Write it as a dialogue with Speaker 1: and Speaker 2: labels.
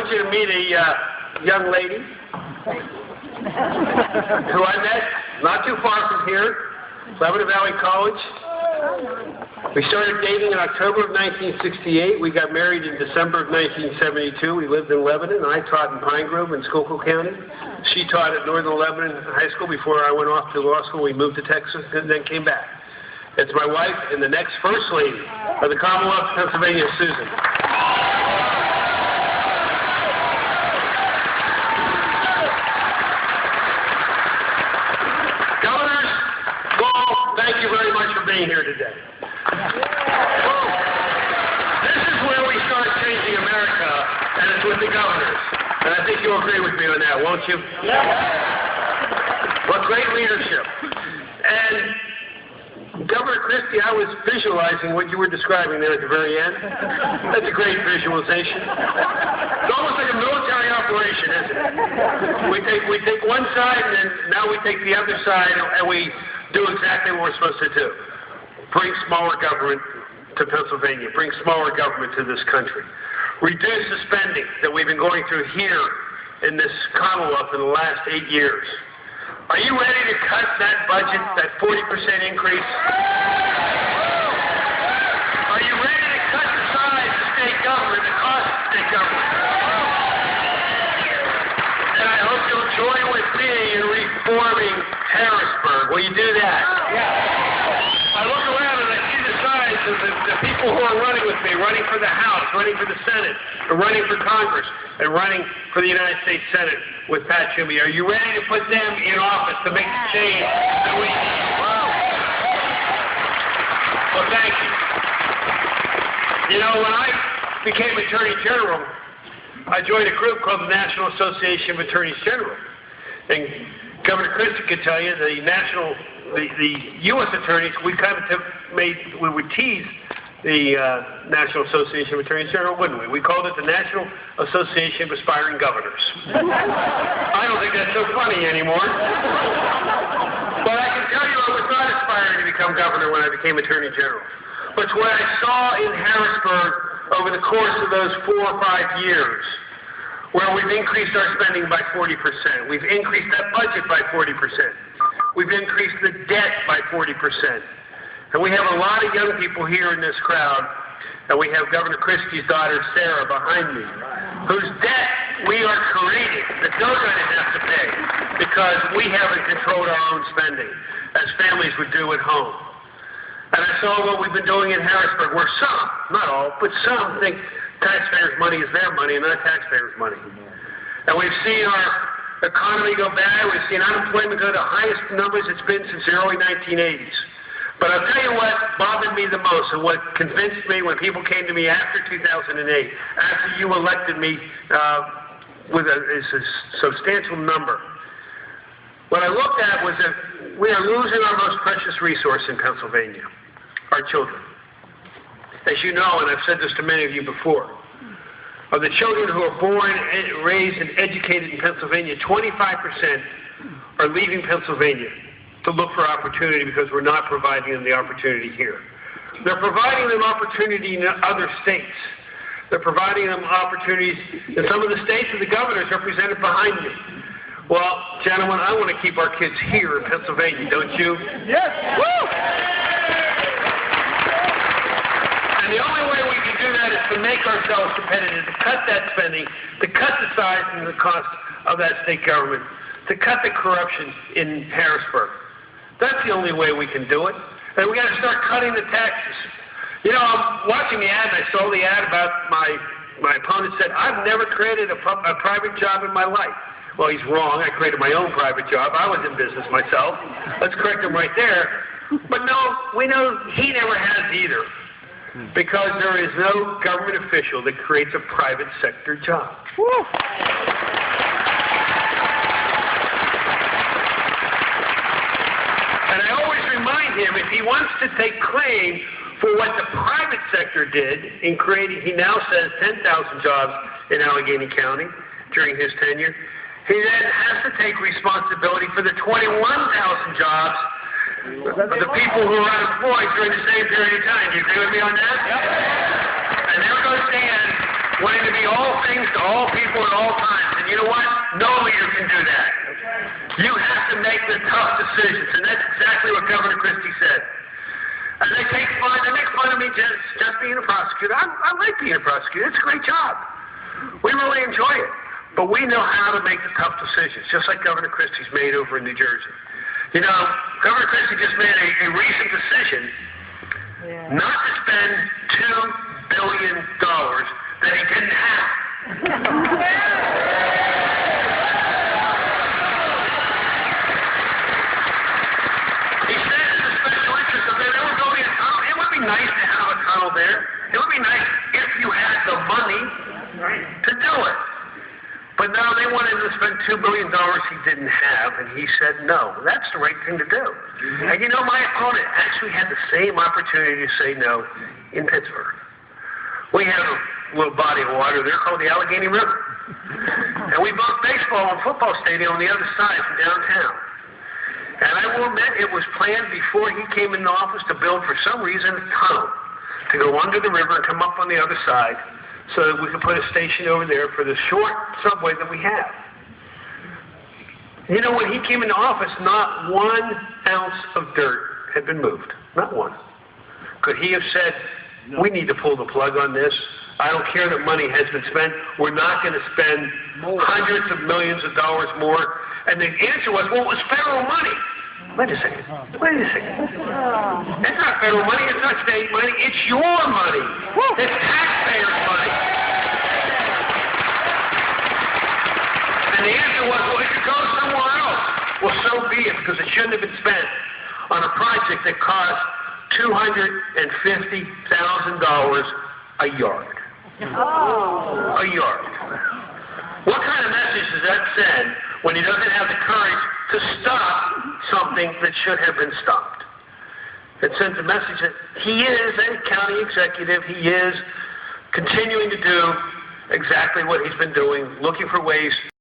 Speaker 1: want you to meet a young lady who I met not too far from here, Lebanon Valley College. We started dating in October of 1968. We got married in December of 1972. We lived in Lebanon. I taught in Pine Grove in Schuylkill County. She taught at Northern Lebanon High School before I went off to law school. We moved to Texas and then came back. It's my wife and the next First Lady of the Commonwealth of Pennsylvania, Susan. Governors, Paul, thank you very much for being here today. This is where we start changing America, and it's with the governors. And I think you'll agree with me on that, won't you? What great leadership. And Governor Christie, I was visualizing what you were describing there at the very end. That's a great visualization. It's almost like a military operation, isn't it? We take one side, and then now we take the other side, and we do exactly what we're supposed to do. Bring smaller government to Pennsylvania. Bring smaller government to this country. Reduce the spending that we've been going through here in this Commonwealth in the last 8 years. Are you ready to cut that budget, that 40% increase? Are you ready to cut the size of state government, the cost of state government? And I hope you'll join with me in reforming Harrisburg. Will you do that? I look around and I see the size of the people who are running with me, running for the House, running for the Senate, and running for Congress, and running for the United States Senate with Pat Toomey. Are you ready to put them in office to make the change that we need? Well, thank you. You know, when I became Attorney General, I joined a group called the National Association of Attorneys General. And Governor Christie could tell you the U.S. attorneys, we kind of we would tease the National Association of Attorneys General, wouldn't we? We called it the National Association of Aspiring Governors. I don't think that's so funny anymore. But I can tell you I was not aspiring to become governor when I became Attorney General. But what I saw in Harrisburg over the course of those 4 or 5 years, where we've increased our spending by 40%, we've increased that budget by 40%, we've increased the debt by 40%. And we have a lot of young people here in this crowd, and we have Governor Christie's daughter, Sarah, behind me, whose debt we are creating, that they're going to have to pay, because we haven't controlled our own spending, as families would do at home. And I saw what we've been doing in Harrisburg, where some, not all, but some think taxpayers' money is their money and not taxpayers' money. And we've seen our economy go bad. We've seen unemployment go to the highest numbers it's been since the early 1980s. But I'll tell you what bothered me the most, and what convinced me when people came to me after 2008, after you elected me with a substantial number. What I looked at was that we are losing our most precious resource in Pennsylvania, our children. As you know, and I've said this to many of you before, of the children who are born, raised, and educated in Pennsylvania, 25% are leaving Pennsylvania to look for opportunity because we're not providing them the opportunity here. They're providing them opportunity in other states. They're providing them opportunities in some of the states that the governors represented behind me. Well, gentlemen, I want to keep our kids here in Pennsylvania, don't you?
Speaker 2: Yes!
Speaker 1: Woo! And the only way we can do that is to make ourselves competitive, to cut that spending, to cut the size and the cost of that state government, to cut the corruption in Harrisburg. That's the only way we can do it. And we got to start cutting the taxes. You know, I'm watching the ad, and I saw the ad about my opponent said, I've never created a private job in my life. Well, he's wrong. I created my own private job. I was in business myself. Let's correct him right there. But no, we know he never has either. Because there is no government official that creates a private sector job.
Speaker 2: Woo.
Speaker 1: And I always remind him, if he wants to take claim for what the private sector did in creating, he now says 10,000 jobs in Allegheny County during his tenure, he then has to take responsibility for the 21,000 jobs of the people who were unemployed during the same period of time. Do you agree with me on that?
Speaker 2: Yep.
Speaker 1: And there goes Dan wanting to be all things to all people at all times. And you know what? No leader can do that. You have to make the tough decisions, and that's exactly what Governor Christie said. And they make fun of me just being a prosecutor. I like being a prosecutor. It's a great job. We really enjoy it. But we know how to make the tough decisions, just like Governor Christie's made over in New Jersey. You know, Governor Christie just made a recent decision not to spend $2 billion that he didn't have. He said in the special interest of there was going to be a tunnel. It would be nice to have a tunnel there. It would be nice if you had the money to do it. But no, they wanted to spend $2 billion he didn't have, and he said no. That's the right thing to do. And you know, my opponent actually had the same opportunity to say no in Pittsburgh. We have a little body of water there called the Allegheny River. And we built a baseball and football stadium on the other side from downtown. And I will admit, it was planned before he came into office to build, for some reason, a tunnel to go under the river and come up on the other side, so that we could put a station over there for the short subway that we have. You know, when he came into office, not 1 ounce of dirt had been moved. Not one. Could he have said, we need to pull the plug on this? I don't care that money has been spent. We're not going to spend hundreds of millions of dollars more. And the answer was, well, it was federal money. Wait a second. That's not federal money. It's not state money. It's your money. It's taxpayers' money. And the answer was, well, it could go somewhere else. Well, so be it, because it shouldn't have been spent on a project that cost $250,000 a yard. A yard. What kind of message does that send when he doesn't have the courage to stop something that should have been stopped? It sends a message that he is a county executive. He is continuing to do exactly what he's been doing, looking for ways